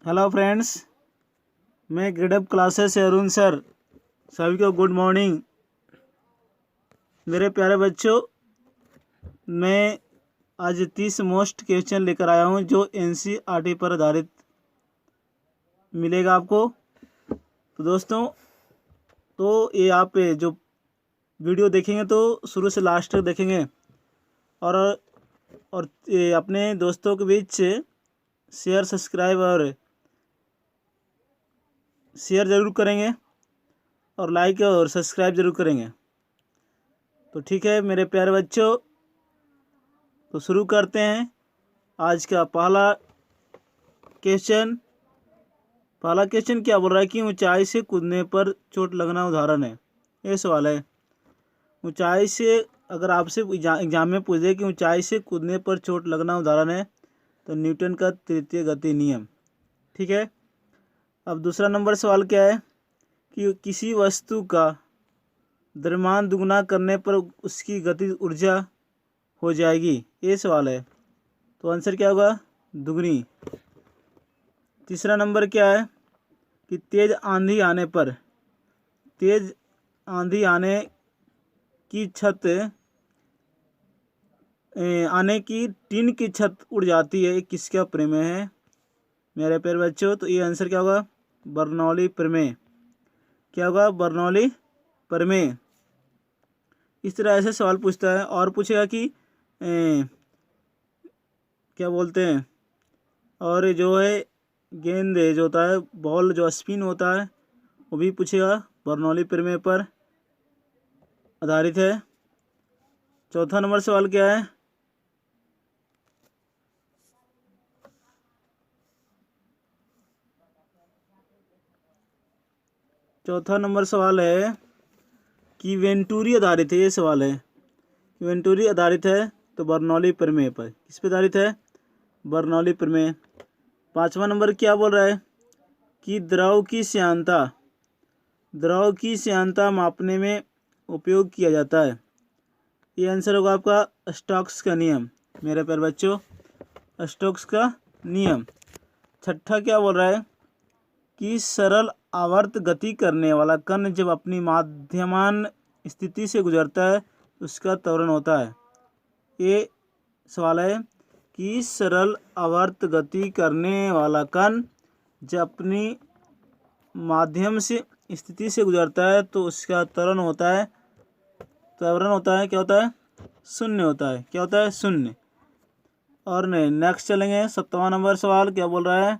Hello friends, मैं Gradeup classes से Arun sir. सभी को गुड मॉर्निंग। मेरे प्यारे बच्चों, मैं आज 30 मोस्ट क्वेश्चन लेकर आया हूं जो एनसीईआरटी पर आधारित मिलेगा आपको। तो दोस्तों, तो ये आप जो वीडियो देखेंगे तो शुरू से लास्ट तक देखेंगे और ये अपने दोस्तों के बीच शेयर सब्सक्राइब और शेयर ज़रूर करेंगे और लाइक और सब्सक्राइब ज़रूर करेंगे। तो ठीक है मेरे प्यारे बच्चों, तो शुरू करते हैं आज का पहला क्वेश्चन। क्या बोल रहा है कि ऊंचाई से कूदने पर चोट लगना उदाहरण है। ये सवाल है। ऊंचाई से अगर आपसे एग्जाम में पूछे कि ऊंचाई से कूदने पर चोट लगना उदाहरण है तो न्यूटन का तृतीय गति नियम। ठीक है। अब दूसरा नंबर सवाल क्या है कि किसी वस्तु का द्रव्यमान दुगना करने पर उसकी गति ऊर्जा हो जाएगी। ये सवाल है, तो आंसर क्या होगा? दुगनी। तीसरा नंबर क्या है कि तेज आंधी आने की छत आने की टीन की छत उड़ जाती है, किसका प्रमेय है मेरे प्यारे बच्चों? तो ये आंसर क्या होगा? बर्नौली प्रमेय। क्या होगा? बर्नौली प्रमेय। इस तरह ऐसे सवाल पूछता है और पूछेगा कि क्या बोलते हैं, और जो है गेंद जो होता है, बॉल जो स्पिन होता है, वो भी पूछेगा। बर्नौली प्रमेय पर आधारित है। चौथा नंबर सवाल क्या है? चौथा नंबर सवाल है कि वेंटूरी आधारित है। ये सवाल है कि वेंटूरी आधारित है तो बर्नौली प्रमेय पर। किस पे आधारित है? बर्नौली प्रमेय। पांचवा नंबर क्या बोल रहा है कि द्रव की श्यानता मापने में उपयोग किया जाता है। ये आंसर होगा आपका स्टोक्स का नियम मेरे प्यारे बच्चों, स्टोक्स का नियम। छठा क्या बोल रहा है कि सरल आवर्त गति करने वाला कण जब अपनी माध्यमान स्थिति से गुजरता है उसका त्वरण होता है। ये सवाल है कि सरल आवर्त गति करने वाला कण जब अपनी माध्यम से स्थिति से गुजरता है तो उसका त्वरण होता है क्या होता है? शून्य होता है। क्या होता है? शून्य। और नहीं, नेक्स्ट चलेंगे। 7वां नंबर सवाल क्या बोल रहा है?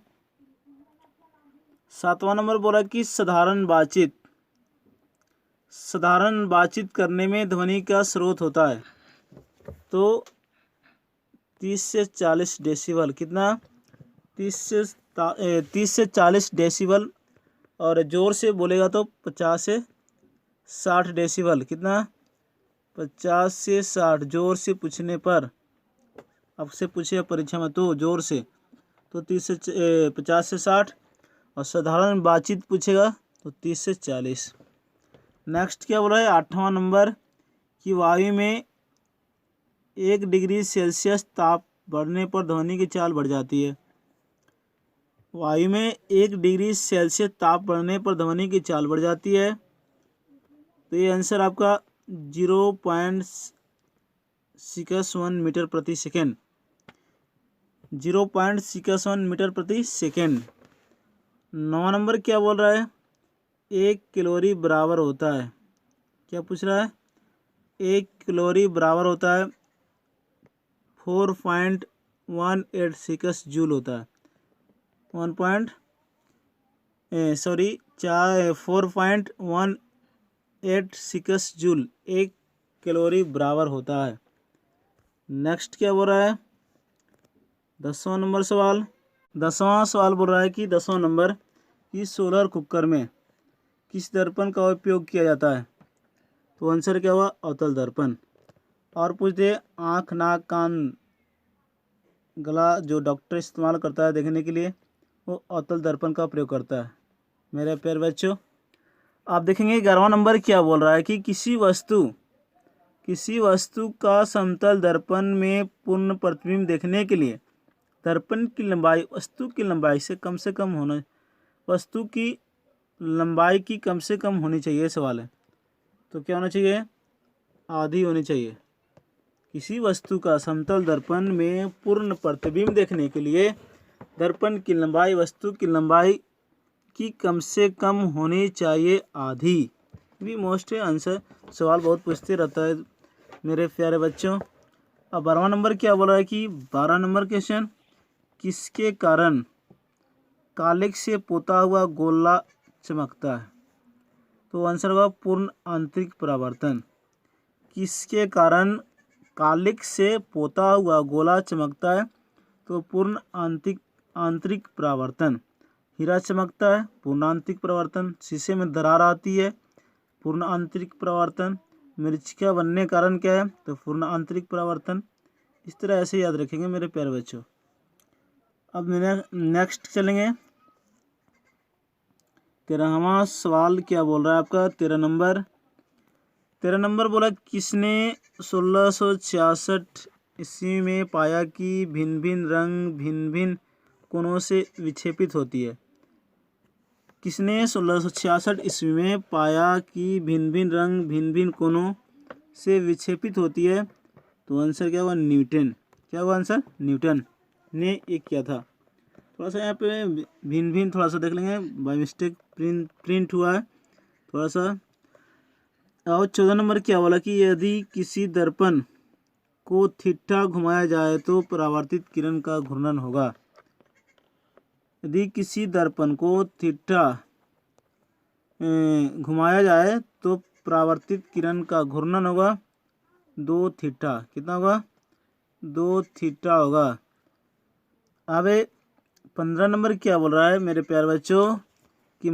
7वां नंबर बोला कि साधारण बातचीत करने में ध्वनि का स्रोत होता है। तो 30 से 40 डेसिबल। कितना? 30 से 40 डेसिबल। और ज़ोर से बोलेगा तो 50 से 60 डेसिबल। कितना? 50 से 60। ज़ोर से पूछने पर, आपसे पूछे परीक्षा में तो ज़ोर से, तो 50 से 60। और साधारण बातचीत पूछेगा तो 30 से 40। नेक्स्ट क्या बोला है? 8वां नंबर कि वायु में 1 डिग्री सेल्सियस ताप बढ़ने पर ध्वनि की चाल बढ़ जाती है। वायु में 1 डिग्री सेल्सियस ताप बढ़ने पर ध्वनि की चाल बढ़ जाती है। तो ये आंसर आपका 0.61 मीटर प्रति सेकेंड। 0.61 मीटर प्रति सेकेंड। 9वां नंबर क्या बोल रहा है? 1 कैलोरी बराबर होता है। क्या पूछ रहा है? 1 कैलोरी बराबर होता है 4.186 जूल होता है। 4.186 जूल 1 कैलोरी बराबर होता है। नेक्स्ट क्या बोल रहा है? 10वां नंबर सवाल। 10वां सवाल बोल रहा है कि 10वां नंबर कि सोलर कुकर में किस दर्पण का उपयोग किया जाता है? तो आंसर क्या हुआ? अवतल दर्पण। और पूछ दे, आँख, नाक, कान, गला जो डॉक्टर इस्तेमाल करता है देखने के लिए, वो अवतल दर्पण का प्रयोग करता है मेरे प्यारे बच्चों। आप देखेंगे 11वां नंबर क्या बोल रहा है कि किसी वस्तु का समतल दर्पण में पूर्ण प्रतिबिंब देखने के लिए दर्पण की लंबाई वस्तु की लंबाई से कम होना, वस्तु की लंबाई की कम से कम होनी चाहिए सवाल है। तो क्या होना चाहिए? आधी होनी चाहिए। किसी वस्तु का समतल दर्पण में पूर्ण प्रतिबिंब देखने के लिए दर्पण की लंबाई वस्तु की लंबाई की कम से कम होनी चाहिए आधी। भी मोस्ट आंसर सवाल बहुत पूछते रहता है मेरे प्यारे बच्चों। अब 12वां नंबर क्या बोल रहा है कि 12 नंबर क्वेश्चन, किसके कारण कालिक से पोता हुआ गोला चमकता है? तो आंसर होगा पूर्ण आंतरिक परावर्तन। किसके कारण कालिक से पोता हुआ गोला चमकता है? तो पूर्ण आंतरिक परावर्तन। हीरा चमकता है, पूर्ण आंतरिक परावर्तन। शीशे में दरार आती है, पूर्ण आंतरिक परावर्तन। मरीचिका बनने का कारण क्या है? तो पूर्ण आंतरिक परावर्तन। इस तरह ऐसे याद रखेंगे मेरे प्यारे बच्चों। अब मेरे नेक्स्ट चलेंगे। 13वां सवाल क्या बोल रहा है आपका? 13 नंबर बोला, किसने 1666 ईस्वी में पाया कि भिन्न भिन्न रंग भिन्न भिन्न कोणों से विक्षेपित होती है? किसने 1666 ईस्वी में पाया कि भिन्न भिन्न रंग भिन्न भिन्न कोणों से विक्षेपित होती है? तो आंसर क्या हुआ? न्यूटन। क्या हुआ आंसर? न्यूटन ने ये किया था। थोड़ा सा यहाँ पे भिन्न भिन्न थोड़ा सा देख लेंगे, बाय मिस्टेक प्रिंट हुआ है थोड़ा सा। और 14 नंबर क्या बोला कि यदि किसी दर्पण को थीटा घुमाया जाए तो परावर्तित किरण का घूर्णन होगा। यदि किसी दर्पण को थीटा घुमाया जाए तो परावर्तित किरण का घूर्णन होगा 2 थीटा। कितना होगा? 2 थीटा होगा। अब 15 नंबर क्या बोल रहा है मेरे प्यारे बच्चों कि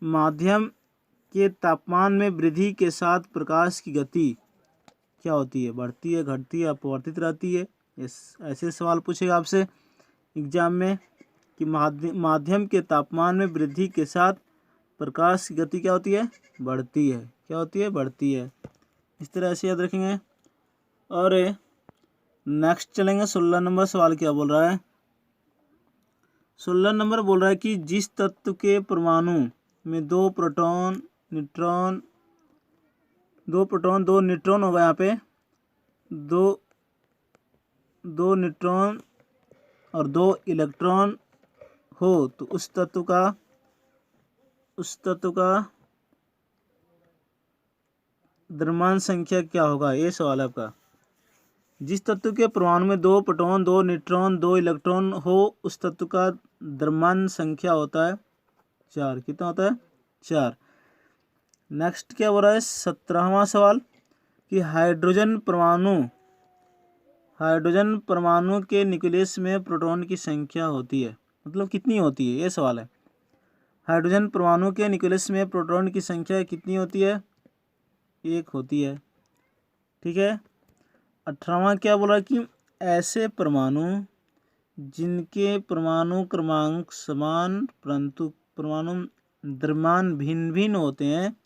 माध्यम के तापमान में वृद्धि के साथ प्रकाश की गति क्या होती है? बढ़ती है, घटती है, अपवर्तित रहती है? ऐसे सवाल पूछेगा आपसे एग्जाम में कि माध्यम के तापमान में वृद्धि के साथ प्रकाश की गति क्या होती है? बढ़ती है। क्या होती है? बढ़ती है। इस तरह से याद रखेंगे। और नेक्स्ट चलेंगे। 16 नंबर सवाल क्या बोल रहा है? 16 नंबर बोल रहा है कि जिस तत्व के परमाणु में 2 प्रोटॉन 2 न्यूट्रॉन होगा, यहाँ पे दो न्यूट्रॉन और 2 इलेक्ट्रॉन हो तो उस तत्व का द्रव्यमान संख्या क्या होगा? ये सवाल है आपका। जिस तत्व के परमाणु में 2 प्रोटॉन 2 न्यूट्रॉन 2 इलेक्ट्रॉन हो उस तत्व का द्रव्यमान संख्या होता है 4। कितना होता है? 4। नेक्स्ट क्या बोल रहा है? 17वां सवाल कि हाइड्रोजन परमाणु के न्यूक्लियस में प्रोटॉन की संख्या होती है, मतलब कितनी होती है? ये सवाल है। हाइड्रोजन परमाणु के न्यूक्लियस में प्रोटॉन की संख्या कितनी होती है? 1 होती है। ठीक है। 18वां क्या बोला कि ऐसे परमाणु जिनके परमाणु क्रमांक समान परंतु परमाणु द्रव्यमान भिन्न भिन्न होते हैं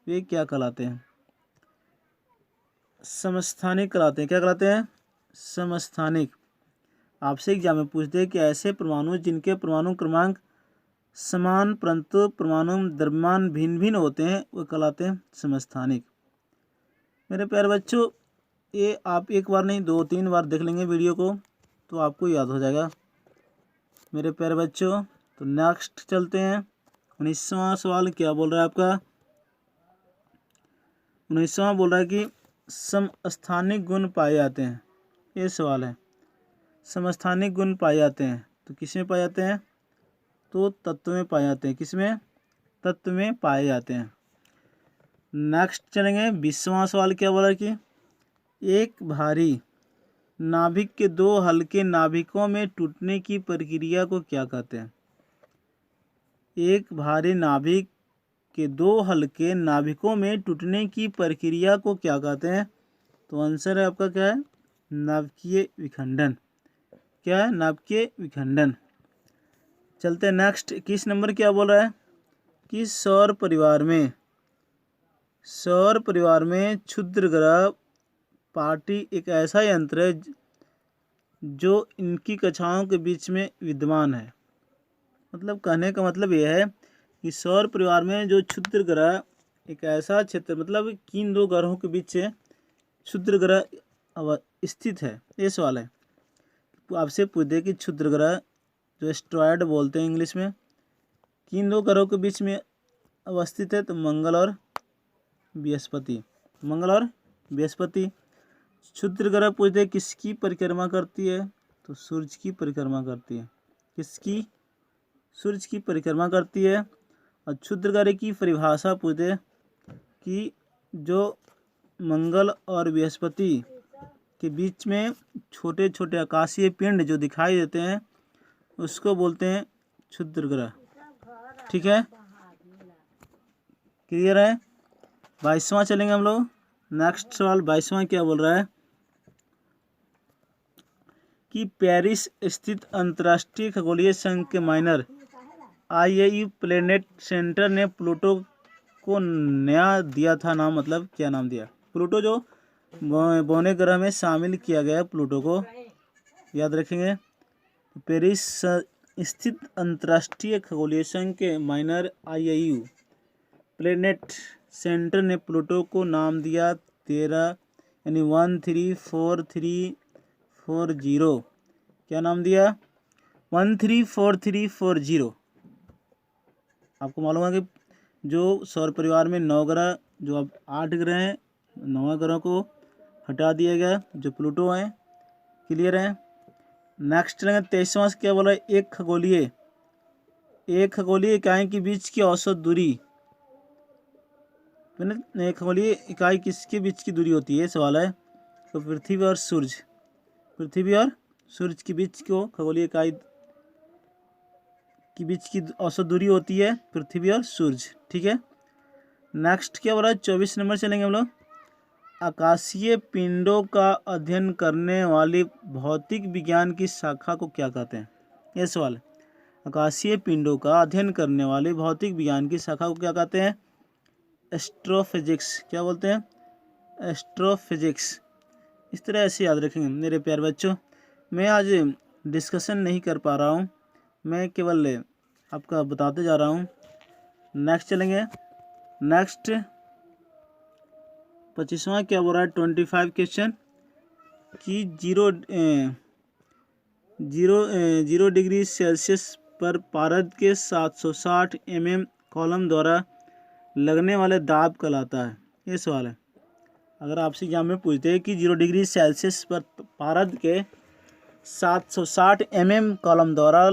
वे क्या कहलाते हैं? समस्थानिक कहलाते हैं। क्या कहलाते हैं? समस्थानिक। आपसे एग्जाम में पूछते हैं कि ऐसे परमाणु जिनके परमाणु क्रमांक समान परंतु परमाणु द्रव्यमान भिन्न भिन्न होते हैं वो कहलाते हैं समस्थानिक। मेरे प्यारे बच्चों, ये आप एक बार नहीं 2-3 बार देख लेंगे वीडियो को तो आपको याद हो जाएगा मेरे प्यारे बच्चों। तो नेक्स्ट चलते हैं। 19वां सवाल क्या बोल रहा है आपका? 19वां बोल रहा है कि समस्थानिक गुण पाए जाते हैं। ये सवाल है। समस्थानिक गुण पाए जाते हैं तो किसमें पाए जाते हैं? तो तत्व में पाए जाते हैं। किसमें? तत्व में पाए जाते हैं। नेक्स्ट चलेंगे। 20वां सवाल क्या बोला कि एक भारी नाभिक के 2 हल्के नाभिकों में टूटने की प्रक्रिया को क्या कहते हैं? एक भारी नाभिक के 2 हल्के नाभिकों में टूटने की प्रक्रिया को क्या कहते हैं? तो आंसर है आपका क्या है? नाभिकीय विखंडन। क्या है? नाभिकीय विखंडन। चलते हैं नेक्स्ट। 21 नंबर क्या बोल रहा है कि सौर परिवार में क्षुद्र ग्रह पार्टी एक ऐसा यंत्र है जो इनकी कक्षाओं के बीच में विद्यमान है। मतलब कहने का मतलब यह है कि सौर परिवार में जो क्षुद्र ग्रह एक ऐसा क्षेत्र, मतलब किन दो ग्रहों के बीच क्षुद्र ग्रह स्थित है। ये सवाल है। तो आपसे पूछ दे कि क्षुद्र ग्रह जो एस्ट्रॉयड बोलते हैं इंग्लिश में, किन दो ग्रहों के बीच में अवस्थित है, तो मंगल और बृहस्पति। मंगल और बृहस्पति। क्षुद्र ग्रह पूछ दे किसकी परिक्रमा करती है, तो सूर्य की परिक्रमा करती है। किसकी? सूर्य की परिक्रमा करती है। और क्षुद्र ग्रह की परिभाषा पूछ दे कि जो मंगल और बृहस्पति के बीच में छोटे छोटे आकाशीय पिंड जो दिखाई देते हैं उसको बोलते हैं क्षुद्र ग्रह। ठीक है, क्लियर है। 22वां चलेंगे हम लोग। नेक्स्ट सवाल 22वां क्या बोल रहा है कि पेरिस स्थित अंतर्राष्ट्रीय खगोलीय संघ के माइनर IAU प्लेनेट सेंटर ने प्लूटो को नया दिया था नाम, मतलब क्या नाम दिया? प्लूटो जो बौने ग्रह में शामिल किया गया प्लूटो को, याद रखेंगे। पेरिस स्थित अंतर्राष्ट्रीय खगोलीय संघ के माइनर IAU प्लेनेट सेंटर ने प्लूटो को नाम दिया 13 यानी 134340। क्या नाम दिया? 134340। आपको मालूम है कि जो सौर परिवार में 9 ग्रह, जो अब 8 ग्रह हैं, 9 ग्रहों को हटा दिया गया जो प्लूटो है। क्लियर है। नेक्स्ट चलेंगे 23वां से। क्या बोला? एक खगोलीय इकाई के बीच की औसत दूरी। एक खगोलीय इकाई किसके बीच की दूरी होती है, सवाल है। तो पृथ्वी और सूर्य के बीच को खगोलीय इकाई के बीच की औसत दूरी होती है पृथ्वी और सूर्य। ठीक है। नेक्स्ट क्या बोला? 24 नंबर चलेंगे हम लोग। आकाशीय पिंडों का अध्ययन करने वाली भौतिक विज्ञान की शाखा को क्या कहते हैं? ये सवाल है। आकाशीय पिंडों का अध्ययन करने वाली भौतिक विज्ञान की शाखा को क्या कहते हैं? एस्ट्रोफिजिक्स। क्या बोलते हैं? एस्ट्रोफिजिक्स। इस तरह ऐसे याद रखेंगे मेरे प्यारे बच्चों। मैं आज डिस्कशन नहीं कर पा रहा हूँ, मैं केवल आपका बताते जा रहा हूँ। नेक्स्ट चलेंगे। नेक्स्ट 25वां क्या बोल रहा है? 25 क्वेश्चन कि जीरो डिग्री सेल्सियस पर पारद के 760 mm कॉलम द्वारा लगने वाले दाब कहलाता है। ये सवाल है। अगर आपसे एग्जाम में पूछते हैं कि 0 डिग्री सेल्सियस पर पारद के 760 mm कॉलम द्वारा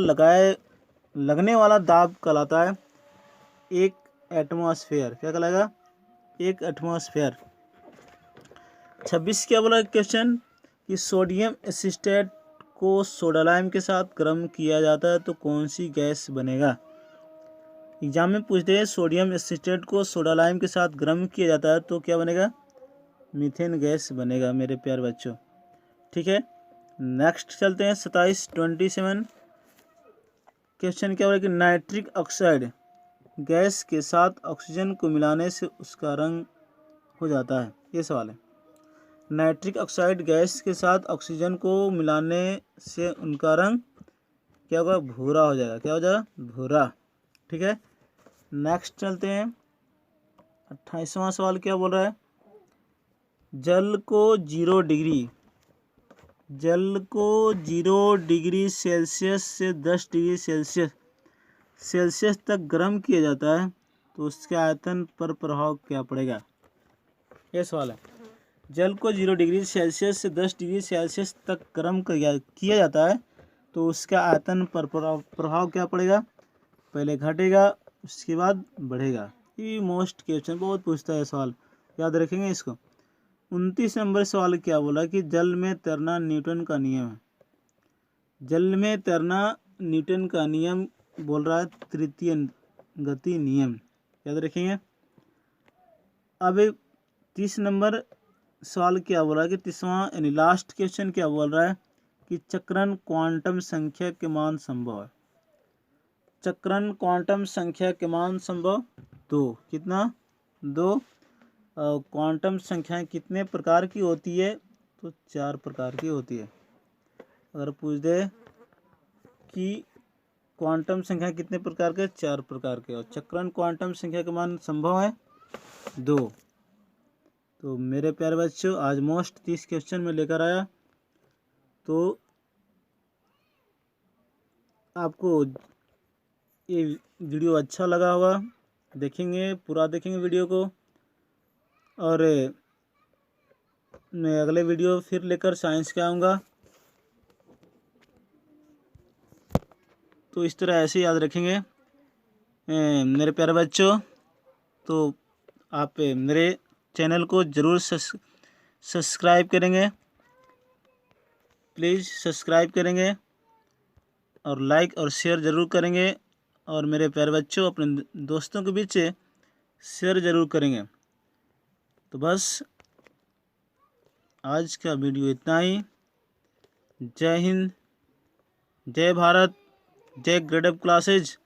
लगने वाला दाब कहलाता है एक एटमॉस्फेयर। क्या कहलाएगा? एक एटमॉस्फेयर। 26 क्या बोला क्वेश्चन कि सोडियम एसिटेट को सोडा लाइम के साथ गर्म किया जाता है तो कौन सी गैस बनेगा? एग्जाम में पूछते हैं सोडियम एसिटेट को सोडा लाइम के साथ गर्म किया जाता है तो क्या बनेगा? मीथेन गैस बनेगा मेरे प्यारे बच्चों। ठीक है। नेक्स्ट चलते हैं 27 क्वेश्चन क्या बोला कि नाइट्रिक ऑक्साइड गैस के साथ ऑक्सीजन को मिलाने से उसका रंग हो जाता है। ये सवाल है। नाइट्रिक ऑक्साइड गैस के साथ ऑक्सीजन को मिलाने से उनका रंग क्या होगा? भूरा हो जाएगा। क्या हो जाएगा? भूरा। ठीक है। नेक्स्ट चलते हैं 28वां सवाल क्या बोल रहा है? जल को 0 डिग्री सेल्सियस से 10 डिग्री सेल्सियस तक गर्म किया जाता है तो उसके आयतन पर प्रभाव क्या पड़ेगा? यह सवाल है। जल को 0 डिग्री सेल्सियस से 10 डिग्री सेल्सियस तक गर्म किया जाता है तो उसका आयतन पर प्रभाव क्या पड़ेगा? पहले घटेगा उसके बाद बढ़ेगा। ये मोस्ट क्वेश्चन बहुत पूछता है सवाल, याद रखेंगे इसको। 29 नंबर सवाल क्या बोला कि जल में तैरना न्यूटन का नियम है। जल में तैरना न्यूटन का नियम बोल रहा है तृतीय गति नियम, याद रखेंगे। अब 30 नंबर सवाल क्या बोल रहा है कि 30वां यानी लास्ट क्वेश्चन क्या बोल रहा है कि चक्रण क्वांटम संख्या के मान संभव है। चक्रण क्वांटम संख्या के मान संभव 2। कितना? 2। क्वांटम संख्याएं कितने प्रकार की होती है? तो 4 प्रकार की होती है। अगर पूछ दे कि क्वांटम संख्या कितने प्रकार के, 4 प्रकार के, और चक्रांक क्वांटम संख्या का मान संभव है 2। तो मेरे प्यारे बच्चों आज मोस्ट 30 क्वेश्चन में लेकर आया। तो आपको ये वीडियो अच्छा लगा होगा, देखेंगे, पूरा देखेंगे वीडियो को, और मैं अगले वीडियो फिर लेकर साइंस के आऊँगा। तो इस तरह ऐसे याद रखेंगे मेरे प्यारे बच्चों। तो आप मेरे चैनल को ज़रूर सब्सक्राइब करेंगे, प्लीज़ सब्सक्राइब करेंगे, और लाइक और शेयर ज़रूर करेंगे, और मेरे प्यारे बच्चों अपने दोस्तों के बीच शेयर ज़रूर करेंगे। तो बस आज का वीडियो इतना ही। जय हिंद, जय भारत, जय ग्रेड अप क्लासेज।